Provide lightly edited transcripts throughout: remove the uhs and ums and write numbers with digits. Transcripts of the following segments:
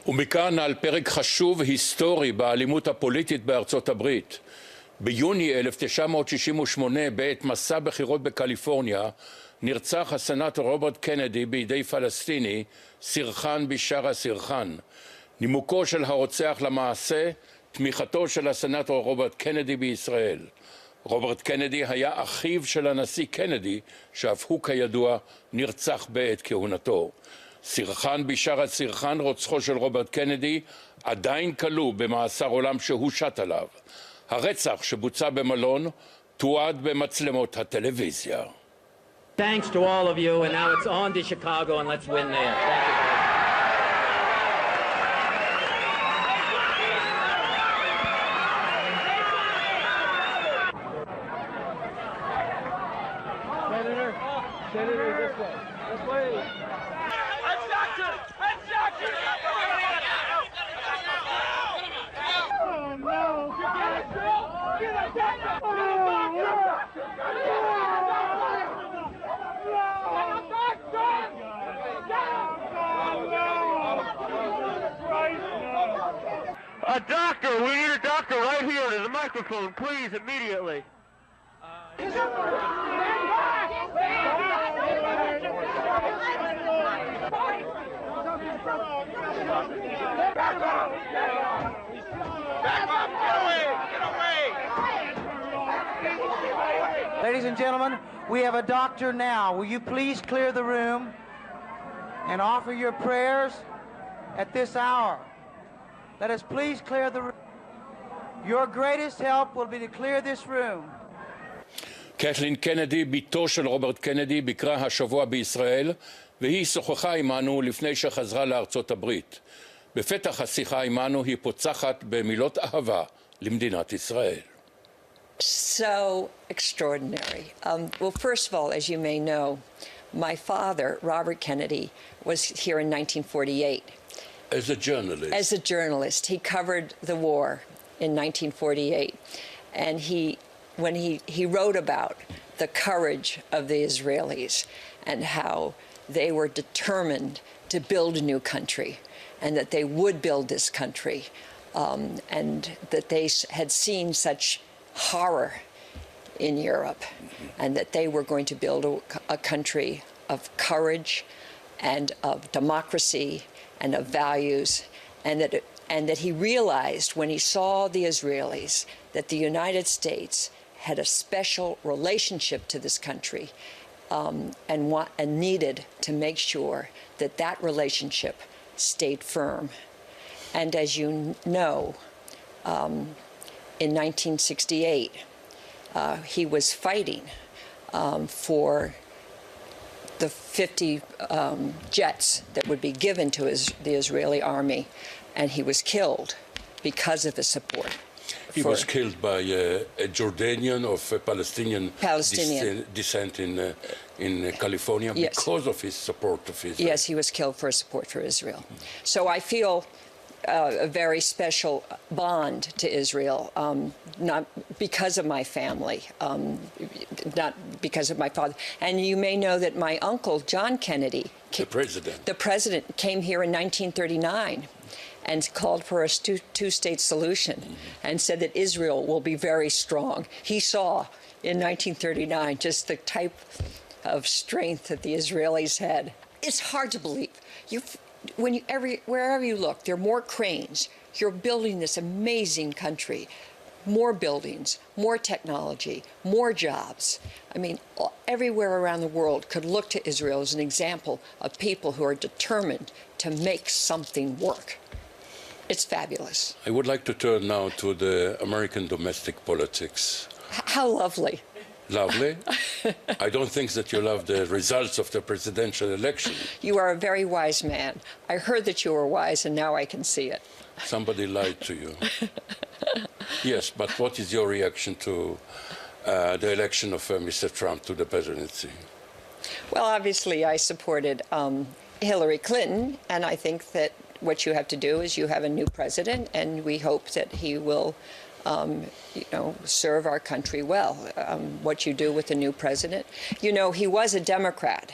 ומכאן על פרק חשוב היסטורי באלימות הפוליטית בארצות הברית. ביוני 1968, בעת מסע בחירות בקליפורניה, נרצח הסנטור רוברט קנדי בידי פלסטיני, סירחן בישארה סירחן. נימוקו של הרוצח למעשה, תמיכתו של הסנטור רוברט קנדי בישראל. רוברט קנדי היה אחיו של הנשיא קנדי, שאף הוא כידוע נרצח בעת כהונתו. סירחן בישארה סירחן, רוצחו של רוברט קנדי, עדיין כלוא במאסר עולם שהושת עליו. הרצח שבוצע במלון תועד במצלמות הטלוויזיה. Thanks to all of you, and now it's on to Chicago, and let's win there. Thank you. Senator, this way. This way. Objection! Objection! Oh, no! Get a doctor! A doctor! We need a doctor right here. There's a microphone, please, immediately. Ladies and gentlemen, we have a doctor now. Will you please clear the room and offer your prayers at this hour? Let us please clear the room. Your greatest help will be to clear this room. קתלין קנדי, ביתו של רוברט קנדי, ביקרה השבוע בישראל, והיא שוחחה עמנו לפני שחזרה לארצות הברית. בפתח השיחה עמנו היא פוצחת במילות אהבה למדינת ישראל. So extraordinary. Well, first of all, as you may know, my father, Robert Kennedy, was here in 1948. As a journalist? As a journalist. He covered the war in 1948. And when he wrote about the courage of the Israelis and how they were determined to build a new country and that they would build this country and that they had seen such horror in Europe and that they were going to build a country of courage and of democracy and of values, and that he realized when he saw the Israelis that the United States had a special relationship to this country and needed to make sure that that relationship stayed firm. And as you know, in 1968, he was fighting for the 50 jets that would be given to the Israeli army, and he was killed because of his support. He was killed by a Jordanian of Palestinian descent in California because of his support of Israel. Yes, he was killed for his support for Israel. So I feel a very special bond to Israel, not because of my family, not because of my father. And you may know that my uncle, John Kennedy, the president came here in 1939 and called for a two-state solution and said that Israel will be very strong. He saw in 1939 just the type of strength that the Israelis had. It's hard to believe. Wherever you look, there are more cranes. You're building this amazing country. More buildings, more technology, more jobs. I mean, everywhere around the world could look to Israel as an example of people who are determined to make something work. It's fabulous. I would like to turn now to the American domestic politics. How lovely. Lovely? I don't think that you love the results of the presidential election. You are a very wise man. I heard that you were wise, and now I can see it. Somebody lied to you. Yes, but what is your reaction to the election of Mr. Trump to the presidency? Well, obviously, I supported Hillary Clinton, and I think that what you have to do is you have a new president, and we hope that he will serve our country well. What you do with the new president. You know, he was a Democrat.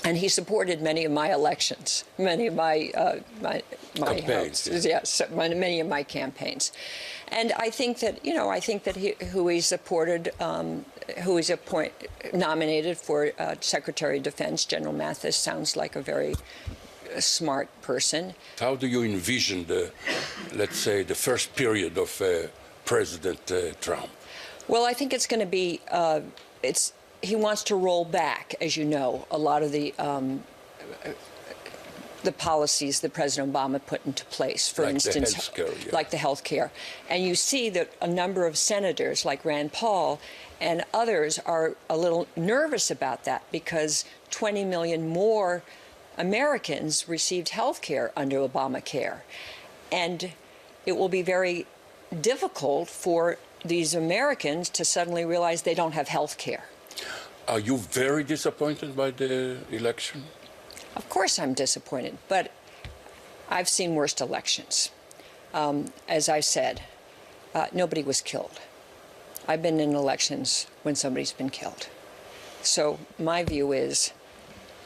And he supported many of my elections, many of my campaigns, yes, many of my campaigns. And I think that, who he supported, who he's nominated for Secretary of Defense, General Mathis, sounds like a very smart person. How do you envision let's say, the first period of President Trump? Well, I think it's going to be, he wants to roll back, as you know, a lot of the policies that President Obama put into place. For instance, like the health care. And you see that a number of senators, like Rand Paul and others, are a little nervous about that because 20 million more Americans received health care under Obamacare. And it will be very difficult for these Americans to suddenly realize they don't have health care. Are you very disappointed by the election? Of course I'm disappointed, but I've seen worse elections. As I said, nobody was killed. I've been in elections when somebody's been killed. So my view is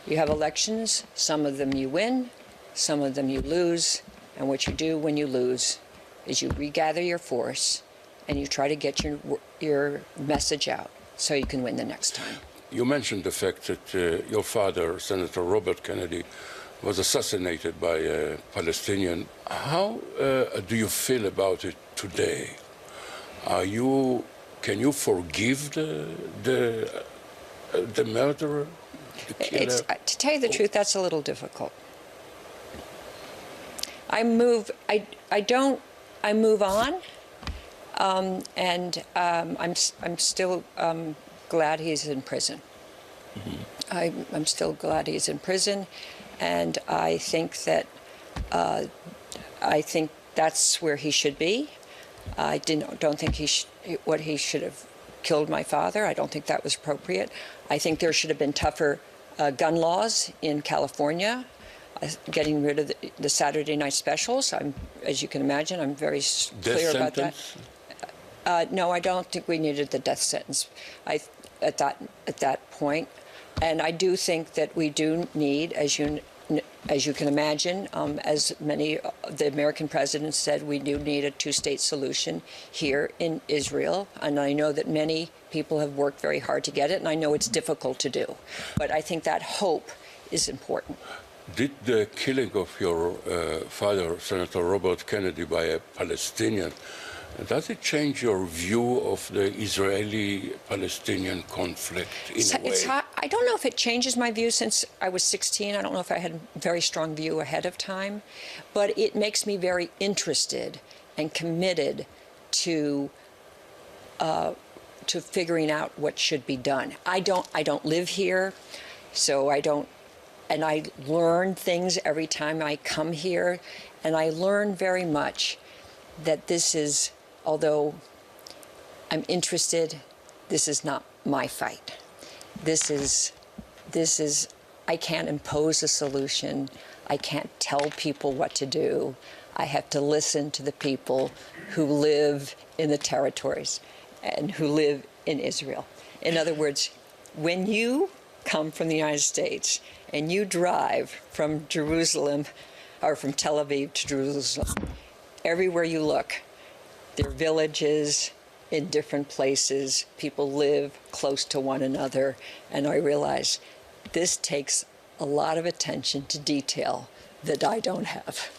you have elections, some of them you win, some of them you lose, and what you do when you lose is you regather your force and you try to get your message out so you can win the next time. You mentioned the fact that your father, Senator Robert Kennedy, was assassinated by a Palestinian. How do you feel about it today? Can you forgive the murderer, the killer? To tell you the truth, that's a little difficult. I move on, and I'm still glad he's in prison. Mm-hmm. I'm still glad he's in prison, and I think that that's where he should be. I don't think he should have killed my father. I don't think that was appropriate. I think there should have been tougher gun laws in California, getting rid of the Saturday night specials. As you can imagine, I'm very clear about that. No, I don't think we needed the death sentence at that point. And I do think that we do need, as you can imagine, as many of the American presidents said, we do need a two-state solution here in Israel. And I know that many people have worked very hard to get it, and I know it's difficult to do. But I think that hope is important. Did the killing of your father, Senator Robert Kennedy, by a Palestinian, does it change your view of the Israeli-Palestinian conflict in a way? I don't know if it changes my view since I was 16. I don't know if I had a very strong view ahead of time. But it makes me very interested and committed to figuring out what should be done. I don't live here, so I don't. And I learn things every time I come here. And I learn very much that this is, although I'm interested, this is not my fight. This is, I can't impose a solution. I can't tell people what to do. I have to listen to the people who live in the territories and who live in Israel. In other words, when you come from the United States and you drive from Jerusalem or from Tel Aviv to Jerusalem, everywhere you look, there are villages in different places. People live close to one another. And I realize this takes a lot of attention to detail that I don't have.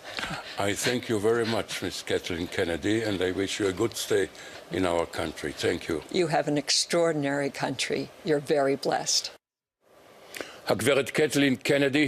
I thank you very much, Ms. Kathleen Kennedy, and I wish you a good stay in our country. Thank you. You have an extraordinary country. You're very blessed. הגברת קתלין קנדי